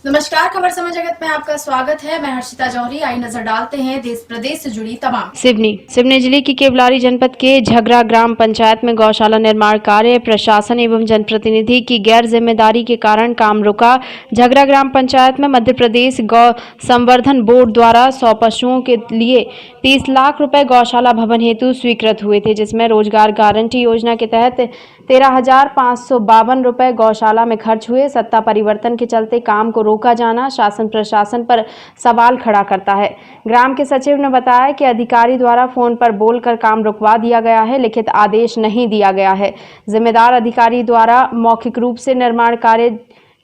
नमस्कार, खबर समय जगत में आपका स्वागत है। मैं हर्षिता जौहरी। आई नजर डालते हैं देश प्रदेश से जुड़ी तमाम। सिवनी जिले की केवलारी जनपद के झगरा ग्राम पंचायत में गौशाला निर्माण कार्य प्रशासन एवं जनप्रतिनिधि की गैर जिम्मेदारी के कारण काम रुका। झगरा ग्राम पंचायत में मध्य प्रदेश गौ संवर्धन बोर्ड द्वारा 100 पशुओं के लिए 30 लाख रुपए गौशाला भवन हेतु स्वीकृत हुए थे, जिसमें रोजगार गारंटी योजना के तहत 13,552 रुपए गौशाला में खर्च हुए। सत्ता परिवर्तन के चलते काम को रोका जाना शासन प्रशासन पर सवाल खड़ा करता है। ग्राम के सचिव ने बताया कि अधिकारी द्वारा फोन पर बोलकर काम रुकवा दिया गया है, लिखित आदेश नहीं दिया गया है। जिम्मेदार अधिकारी द्वारा मौखिक रूप से निर्माण कार्य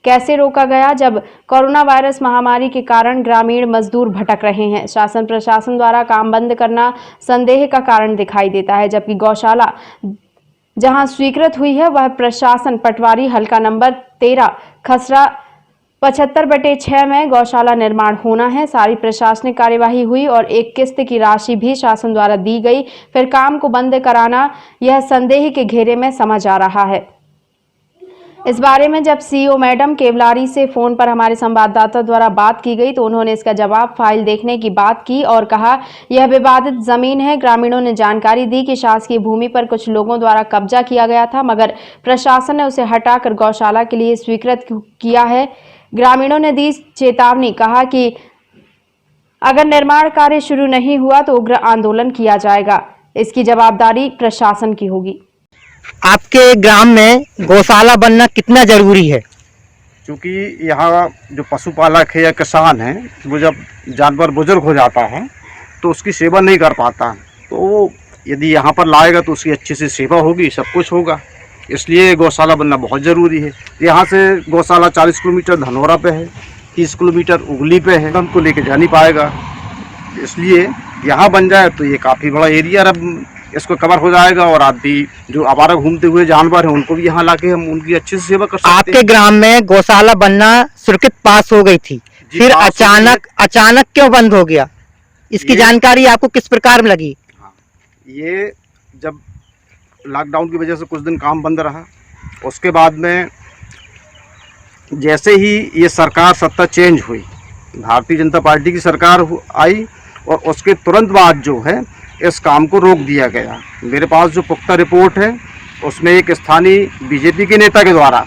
कैसे रोका गया, जब कोरोना वायरस महामारी के कारण ग्रामीण मजदूर भटक रहे हैं। शासन प्रशासन द्वारा काम बंद करना संदेह का कारण दिखाई देता है, जबकि गौशाला जहां स्वीकृत हुई है वह प्रशासन पटवारी हल्का नंबर 13 खसरा 75/6 में गौशाला निर्माण होना है। सारी प्रशासनिक कार्यवाही हुई और एक किस्त की राशि भी शासन द्वारा दी गई, फिर काम को बंद कराना यह संदेह के घेरे में समझ आ रहा है। इस बारे में जब सीईओ मैडम केवलारी से फोन पर हमारे संवाददाता द्वारा बात की गई तो उन्होंने इसका जवाब फाइल देखने की बात की और कहा यह विवादित जमीन है। ग्रामीणों ने जानकारी दी कि शासकीय भूमि पर कुछ लोगों द्वारा कब्जा किया गया था, मगर प्रशासन ने उसे हटाकर गौशाला के लिए स्वीकृत किया है। ग्रामीणों ने दी चेतावनी, कहा कि अगर निर्माण कार्य शुरू नहीं हुआ तो उग्र आंदोलन किया जाएगा। इसकी जवाबदारी प्रशासन की होगी। आपके ग्राम में गौशाला बनना कितना जरूरी है? क्योंकि यहाँ जो पशुपालक है या किसान है, वो जब जानवर बुजुर्ग हो जाता है तो उसकी सेवा नहीं कर पाता, तो यदि यहाँ पर लाएगा तो उसकी अच्छी से सेवा होगी, सब कुछ होगा। इसलिए गौशाला बनना बहुत ज़रूरी है। यहाँ से गौशाला 40 किलोमीटर धनौरा पे है, 30 किलोमीटर उगली पे है, हमको लेके जा नहीं पाएगा। इसलिए यहाँ बन जाए तो ये काफ़ी बड़ा एरिया अब इसको कवर हो जाएगा और आप भी जो आवारा घूमते हुए जानवर हैं उनको भी यहाँ लाके हम उनकी अच्छी से सेवा कर सकते हैं। आपके ग्राम में गौशाला बनना स्वीकृत पास हो गई थी, फिर अचानक क्यों बंद हो गया? इसकी जानकारी आपको किस प्रकार में लगी? हाँ, ये जब लॉकडाउन की वजह से कुछ दिन काम बंद रहा, उसके बाद में जैसे ही ये सरकार सत्ता चेंज हुई, भारतीय जनता पार्टी की सरकार आई और उसके तुरंत बाद जो है इस काम को रोक दिया गया। मेरे पास जो पुख्ता रिपोर्ट है उसमें एक स्थानीय बीजेपी के नेता के द्वारा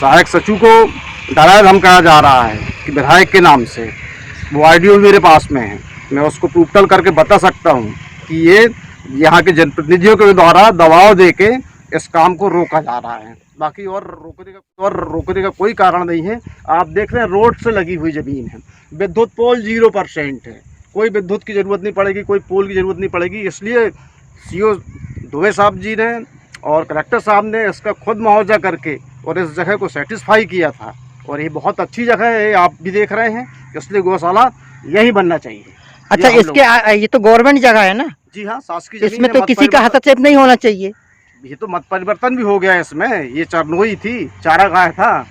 सहायक सचिव को डराया धमकाया जा रहा है कि विधायक के नाम से, वो ऑडियो मेरे पास में है, मैं उसको प्रूफ करके बता सकता हूँ कि ये यहाँ के जनप्रतिनिधियों के द्वारा दबाव देके इस काम को रोका जा रहा है। बाकी और रोकने का कोई कारण नहीं है। आप देख रहे हैं रोड से लगी हुई ज़मीन है, विद्युत पोल 0% है, कोई विद्युत की ज़रूरत नहीं पड़ेगी, कोई पोल की ज़रूरत नहीं पड़ेगी। इसलिए सीओ दुबे साहब जी ने और कलेक्टर साहब ने इसका खुद मुआवजा करके और इस जगह को सेटिस्फाई किया था और ये बहुत अच्छी जगह है, आप भी देख रहे हैं। इसलिए गौशाला यही बनना चाहिए। अच्छा, ये तो गवर्नमेंट जगह है ना? जी हाँ, शासकीय। इसमें तो किसी का हस्तक्षेप नहीं होना चाहिए। ये तो मत परिवर्तन भी हो गया इसमें, ये चरनोई थी, चारा गाय था।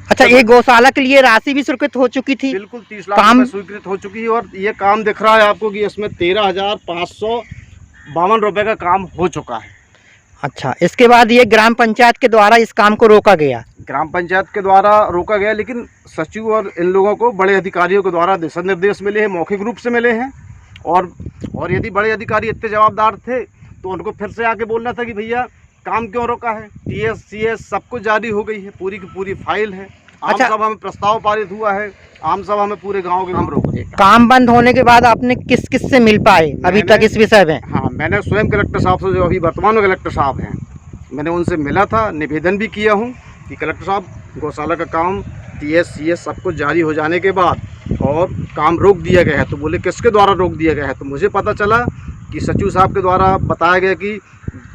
अच्छा, ये गौशाला के लिए राशि भी स्वीकृत हो चुकी थी? बिल्कुल 30 लाख रुपए स्वीकृत हो चुकी है और ये काम दिख रहा है आपको कि इसमें 13,552 रुपए का काम हो चुका है। अच्छा, इसके बाद ये ग्राम पंचायत के द्वारा इस काम को रोका गया? ग्राम पंचायत के द्वारा रोका गया, लेकिन सचिव और इन लोगों को बड़े अधिकारियों के द्वारा दिशा निर्देश मिले हैं, मौखिक रूप से मिले हैं। और यदि बड़े अधिकारी इतने जवाबदार थे तो उनको फिर से आके बोलना था कि भैया काम क्यों रोका है। TS CS सब कुछ जारी हो गई है, पूरी की पूरी फाइल है। आम सभा में प्रस्ताव पारित हुआ है, आम सभा में पूरे गांव के काम रोक दिए। काम बंद होने के बाद आपने किस किस से मिल पाए अभी तक इस विषय में? हाँ, मैंने स्वयं कलेक्टर साहब से, जो अभी वर्तमान में कलेक्टर साहब हैं, मैंने उनसे मिला था, निवेदन भी किया हूँ कि कलेक्टर साहब गौशाला का काम TS CS सब कुछ जारी हो जाने के बाद और काम रोक दिया गया है। तो बोले किसके द्वारा रोक दिया गया है? तो मुझे पता चला कि सचिव साहब के द्वारा बताया गया कि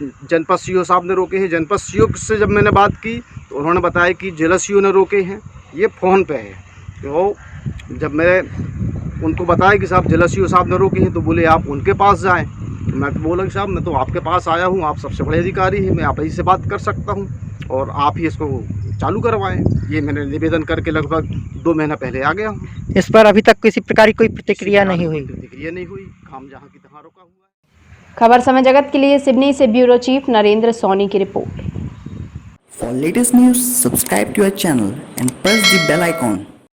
जनपद सीओ साहब ने रोके हैं। जनपद सीओ से जब मैंने बात की तो उन्होंने बताया कि जिला सीओ ने रोके हैं। ये फ़ोन पे है। तो जब मैं उनको बताया कि साहब जिला सीओ साहब ने रोके हैं, तो बोले आप उनके पास जाएं। तो मैं तो बोला कि साहब मैं तो आपके पास आया हूँ, आप सबसे बड़े अधिकारी हैं, मैं आप ही से बात कर सकता हूँ और आप ही इसको चालू करवाएं। ये मैंने निवेदन करके लगभग 2 महीना पहले आ गया हूँ। इस पर अभी तक किसी प्रकार की कोई प्रतिक्रिया नहीं हुई? प्रतिक्रिया नहीं हुई, काम जहाँ की तहाँ रोका हुआ है। खबर समय जगत के लिए सिवनी से ब्यूरो चीफ नरेंद्र सोनी की report. For latest news, subscribe to our channel and press the bell icon.